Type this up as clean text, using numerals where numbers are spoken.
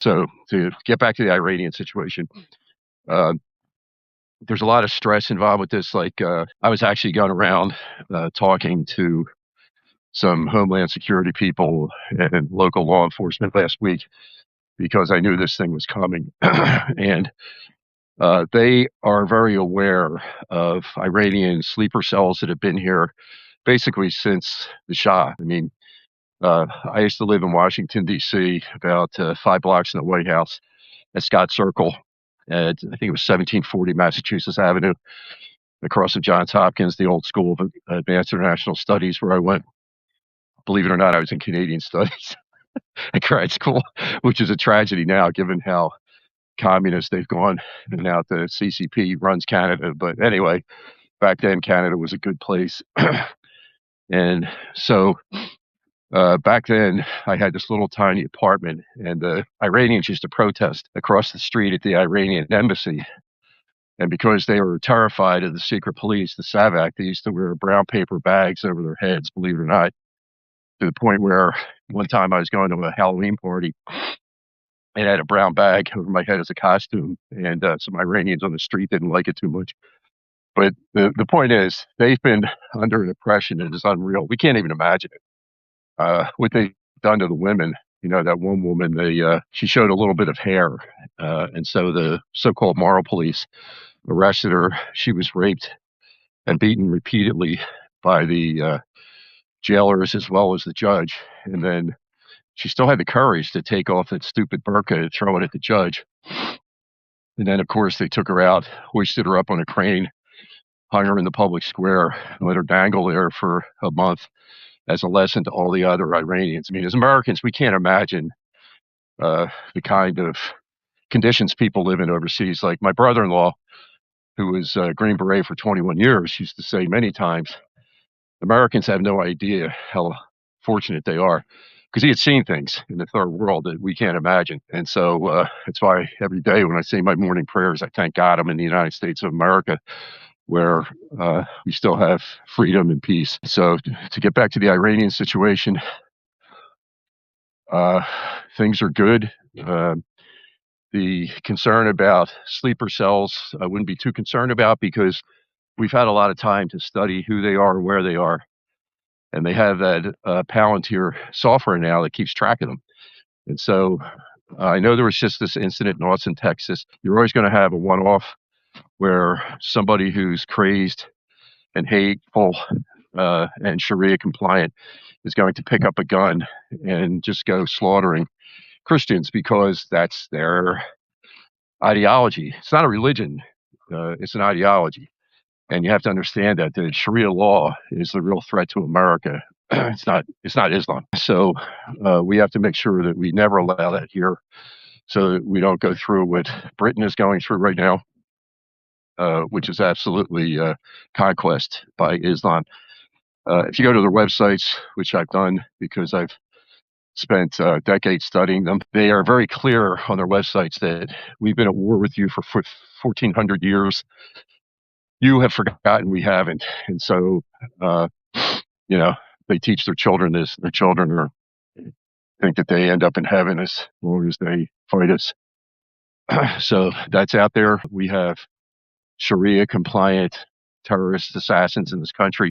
So to get back to the Iranian situation, uh, there's a lot of stress involved with this. I was actually going around talking to some Homeland Security people and local law enforcement last week because I knew this thing was coming. And they are very aware of Iranian sleeper cells that have been here basically since the Shah. I mean, I used to live in Washington, D.C., about 5 blocks from the White House at Scott Circle. At, I think it was 1740 Massachusetts Avenue, across from Johns Hopkins, the old School of Advanced International Studies, where I went. Believe it or not, I was in Canadian Studies at grad school, which is a tragedy now, given how communist they've gone. And now the CCP runs Canada. But anyway, back then, Canada was a good place. And so back then, I had this little tiny apartment, and the Iranians used to protest across the street at the Iranian embassy. And because they were terrified of the secret police, the SAVAK, they used to wear brown paper bags over their heads, believe it or not, to the point where one time I was going to a Halloween party and had a brown bag over my head as a costume. And some Iranians on the street didn't like it too much. But the point is, they've been under an oppression that is unreal. We can't even imagine it. What they've done to the women. You know, that one woman, she showed a little bit of hair. And so the so-called moral police arrested her. She was raped and beaten repeatedly by the jailers as well as the judge. And then she still had the courage to take off that stupid burqa and throw it at the judge. And then, of course, they took her out, hoisted her up on a crane, hung her in the public square, and let her dangle there for a month as a lesson to all the other Iranians. I mean, as Americans, we can't imagine the kind of conditions people live in overseas. Like my brother-in-law, who was a Green Beret for 21 years, used to say many times, Americans have no idea how fortunate they are, because he had seen things in the third world that we can't imagine. And so that's why every day when I say my morning prayers, I thank God I'm in the United States of America, where we still have freedom and peace. So to get back to the Iranian situation, things are good. The concern about sleeper cells, I wouldn't be too concerned about, because we've had a lot of time to study who they are and where they are. And they have that Palantir software now that keeps track of them. And so I know there was just this incident in Austin, Texas. You're always going to have a one-off where somebody who's crazed and hateful and Sharia compliant is going to pick up a gun and just go slaughtering Christians because that's their ideology. It's not a religion. It's an ideology. And you have to understand that the Sharia law is the real threat to America. It's not Islam. So we have to make sure that we never allow that here, so that we don't go through what Britain is going through right now, which is absolutely conquest by Islam. If you go to their websites, which I've done because I've spent decades studying them, they are very clear on their websites that we've been at war with you for 1,400 years. You have forgotten, we haven't. And so, you know, they teach their children this. Their children think that they end up in heaven as long as they fight us. So that's out there. We have Sharia compliant terrorist assassins in this country.